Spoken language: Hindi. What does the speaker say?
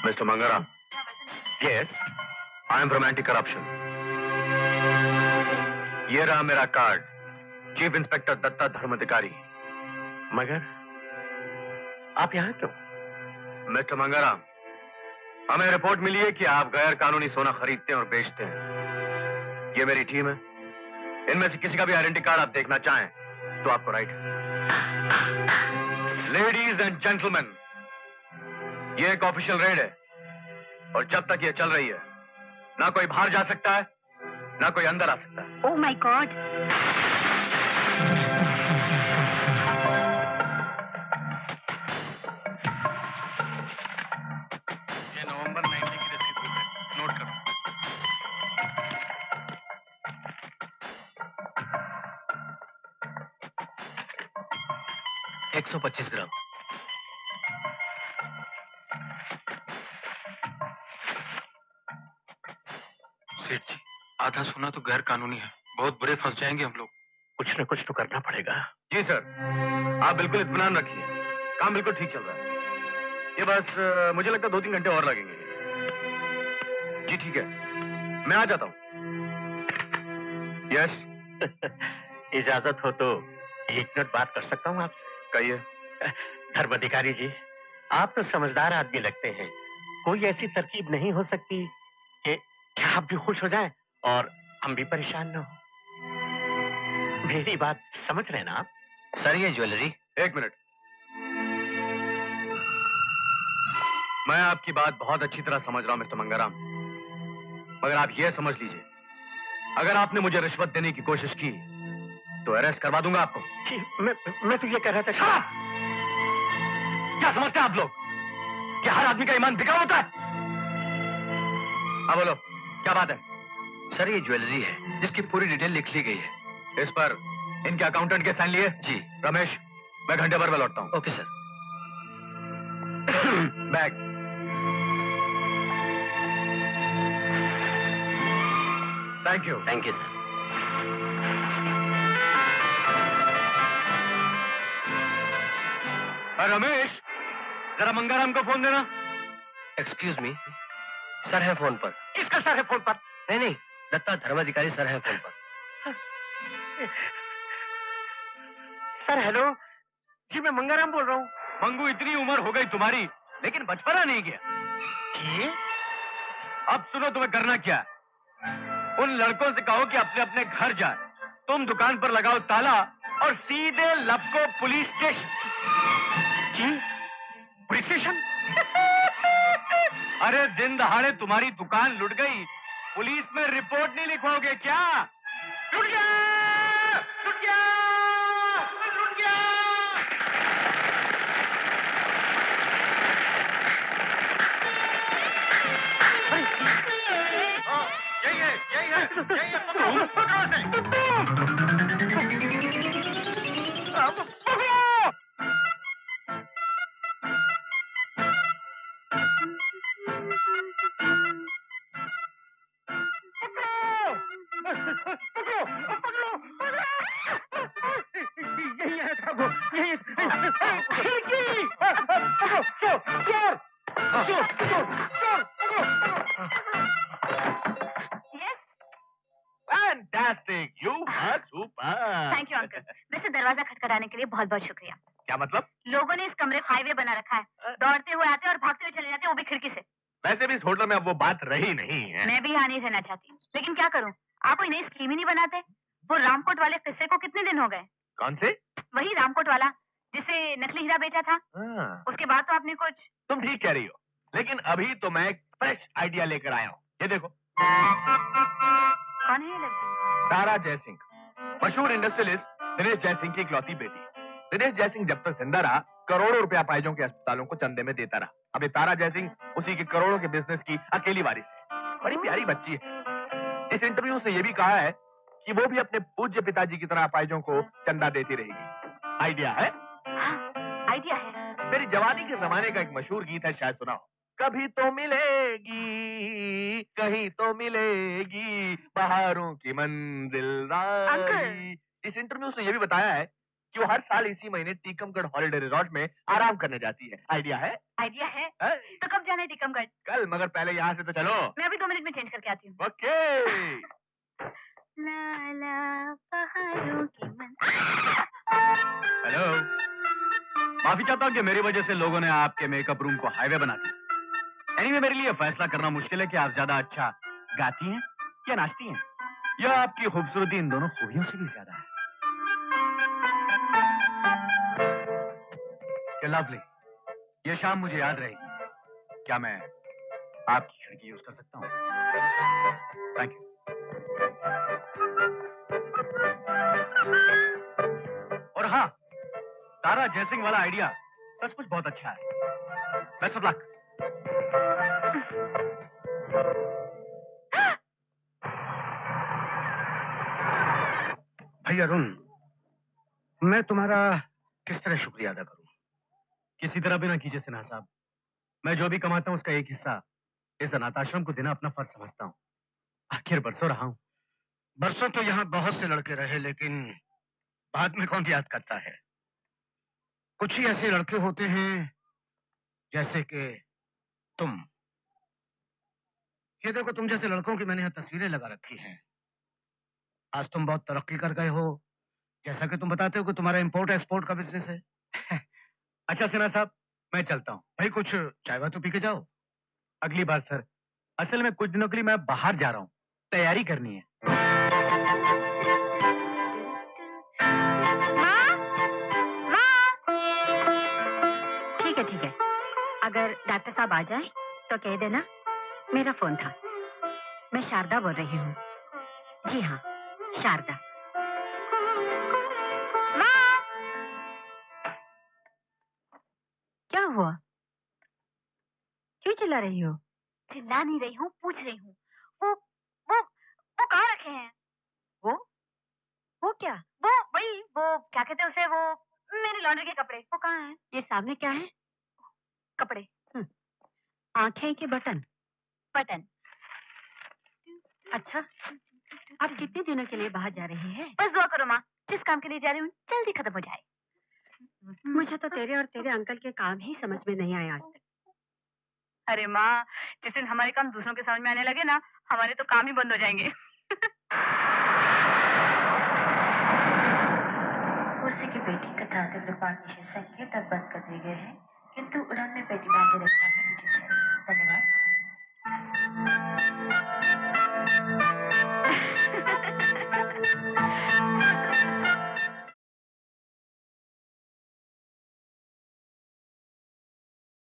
Mr. Mangaram. Yes, I am from anti-corruption. ये रहा मेरा card, chief inspector Datta Dharmadhikari. मगर आप यहाँ क्यों? मिस्टर मंगाराम, हमें रिपोर्ट मिली है कि आप गैर कानूनी सोना खरीदते हैं और बेचते हैं। ये मेरी टीम है। इनमें से किसी का भी आइडेंटिटी कार्ड आप देखना चाहें तो आपको राइट है। लेडीज एंड जेंटलमैन, ये एक ऑफिशियल रेड है और जब तक ये चल रही है ना कोई बाहर जा सकता है ना कोई अंदर आ सकता है। Oh my God! ये नवंबर 90 की रसीद है, नोट करो। 125 ग्राम। सेठ जी, आधा सोना तो गैर कानूनी है, बहुत बुरे फंस जाएंगे हम लोग। कुछ न कुछ तो करना पड़ेगा। जी सर, आप बिल्कुल इत्मीनान रखिए, काम बिल्कुल ठीक चल रहा है। ये बस मुझे लगता है 2-3 घंटे और लगेंगे। जी ठीक है, मैं आ जाता हूँ। यस। इजाजत हो तो 1 मिनट बात कर सकता हूँ आपसे? कहिए। धर्माधिकारी जी, आप तो समझदार आदमी लगते हैं। कोई ऐसी तरकीब नहीं हो सकती कि आप भी खुश हो जाएं और हम भी परेशान न हो? मेरी बात समझ रहे हैं ना आप? सर ये ज्वेलरी। 1 मिनट, मैं आपकी बात बहुत अच्छी तरह समझ रहा हूं मिस्टर मंगाराम, मगर आप ये समझ लीजिए, अगर आपने मुझे रिश्वत देने की कोशिश की तो अरेस्ट करवा दूंगा आपको। जी, मैं तो ये कह रहा था। क्या समझते हैं आप लोग कि हर आदमी का ईमान बिका होता है? हाँ बोलो, क्या बात है? सर ये ज्वेलरी है जिसकी पूरी डिटेल लिख ली गई है। इस पर इनके अकाउंटेंट के साइन लिए? जी। रमेश, मैं घंटे भर में लौटता हूँ। Okay sir. Bag. Thank you. Thank you sir. Ramesh, जरा मंगाराम को फोन देना। एक्सक्यूज मी, सर है फोन पर। किसका सर है फोन पर? नहीं, दत्ता धर्माधिकारी सर है फोन पर। सर हेलो जी, मैं मंगाराम बोल रहा हूँ। मंगू, इतनी उम्र हो गई तुम्हारी लेकिन बचपना नहीं गया। जी? अब सुनो, तुम्हें करना क्या है? उन लड़कों से कहो कि अपने अपने घर जाए, तुम दुकान पर लगाओ ताला और सीधे लपको पुलिस स्टेशन। जी? Police station? अरे दिन दहाड़े तुम्हारी दुकान लुट गई, पुलिस में रिपोर्ट नहीं लिखवाओगे क्या? लुट गया, लुट गया, लुट गया। यही है, यही है, यही है। पकड़ो, पकड़ो इसे। Fantastic! You are super! Thank you uncle. वैसे दरवाजा खटखटाने के लिए बहुत बहुत शुक्रिया। क्या मतलब? लोगों ने इस कमरे को हाईवे बना रखा है, दौड़ते हुए आते और भागते हुए चले जाते, वो भी खिड़की से। वैसे भी इस होटल में अब वो बात रही नहीं है। मैं भी यहाँ नहीं रहना चाहती, लेकिन क्या करूँ, आप कोई नई स्कीम ही नहीं बनाते। वो रामकोट वाले किस्से को कितने दिन हो गए? कौन से? वही रामकोट वाला जिसे नकली हीरा बेचा था। उसके बाद तो आपने कुछ। तुम ठीक कह रही हो, लेकिन अभी तो मैं एक फ्रेश आइडिया लेकर आया हूँ। ये देखो। कौन है ये लड़की? तारा जयसिंह, मशहूर इंडस्ट्रियलिस्ट दिनेश जयसिंह की इकलौती बेटी। दिनेश जयसिंह जब तक जिंदा रहा करोड़ों रुपया पाइजों के अस्पतालों को चंदे में देता रहा। अभी तारा जयसिंह उसी के करोड़ों के बिजनेस की अकेली वारिस है। बड़ी प्यारी बच्ची है। इस इंटरव्यू से ये भी कहा है कि वो भी अपने पूज्य पिताजी की तरह पाइजों को चंदा देती रहेगी। आइडिया है? आइडिया है। मेरी जवानी के जमाने का एक मशहूर गीत है, शायद सुना हो। कभी तो मिलेगी, कहीं तो मिलेगी, बहारों की मंजिल राही। इस इंटरव्यू से ये भी बताया है कि वो हर साल इसी महीने टीकमगढ़ हॉलिडे रिजॉर्ट में आराम करने जाती है। आइडिया है? आइडिया है? है? तो कब जाना है टीकमगढ़? कल, मगर पहले यहाँ से तो चलो। मैं अभी 2 मिनट में चेंज करके आती हूँ। ओके। लाला पहाड़ों की मन। हेलो, माफी चाहता हूँ कि मेरी वजह से लोगों ने आपके मेकअप रूम को हाईवे बना दिया। एनीवे, मेरे लिए फैसला करना मुश्किल है कि आप ज्यादा अच्छा गाती हैं या नाचती हैं, या आपकी खूबसूरती इन दोनों खूबियों से भी ज्यादा है। लवली, ये शाम मुझे याद रहेगी। क्या मैं आपकी खिड़की यूज कर सकता हूँ? Thank you. और हाँ, तारा जयसिंह वाला आइडिया सचमुच बहुत अच्छा है। Best of luck. भाई अरुण, मैं तुम्हारा किस तरह शुक्रिया अदा करूं? किसी तरह भी ना कीजिए सिन्हा साहब। मैं जो भी कमाता हूं उसका एक हिस्सा इस अनाथाश्रम को देना अपना फर्ज समझता हूं। आखिर बरसों रहा हूं। बरसों तो यहाँ बहुत से लड़के रहे, लेकिन बाद में कौन याद करता है? कुछ ही ऐसे लड़के होते हैं जैसे कि तुम। ये देखो, तुम जैसे लड़कों की मैंने यहाँ तस्वीरें लगा रखी हैं। आज तुम बहुत तरक्की कर गए हो, जैसा कि तुम बताते हो कि तुम्हारा इंपोर्ट एक्सपोर्ट का बिजनेस है। अच्छा सिन्हा साहब, मैं चलता हूँ। भाई कुछ चाय वाय तो पी के जाओ। अगली बार सर, असल में कुछ दिनों के लिए मैं बाहर जा रहा हूँ, तैयारी करनी है। माँ, माँ। ठीक है। अगर डॉक्टर साहब आ जाए तो कह देना मेरा फोन था। मैं शारदा बोल रही हूँ। जी हाँ, शारदा। माँ! क्या हुआ? क्यों चिल्ला रही हो? चिल्ला नहीं रही हूँ, पूछ रही हूँ। वो कहाँ रखे हैं? वो क्या? वो क्या कहते हैं उसे, वो मेरी लॉन्ड्री के कपड़े, वो कहाँ हैं? ये सामने क्या है? कपड़े। आंखें के बटन? बटन। अच्छा, आप कितने दिनों के लिए बाहर जा रही है? बस दुआ करो माँ, जिस काम के लिए जा रही हूँ जल्दी खत्म हो जाए। मुझे तो तेरे और तेरे अंकल के काम ही समझ में नहीं आए आज तक। अरे माँ, जिस दिन हमारे काम दूसरों के समझ में आने लगे ना, हमारे तो काम ही बंद हो जाएंगे। कुर्सी की पेटी तथा दिव्यपान निषेध संकेत तक बंद कर दिए गए हैं, किंतु उन्होंने पेटी बांधे रखा है, जिससे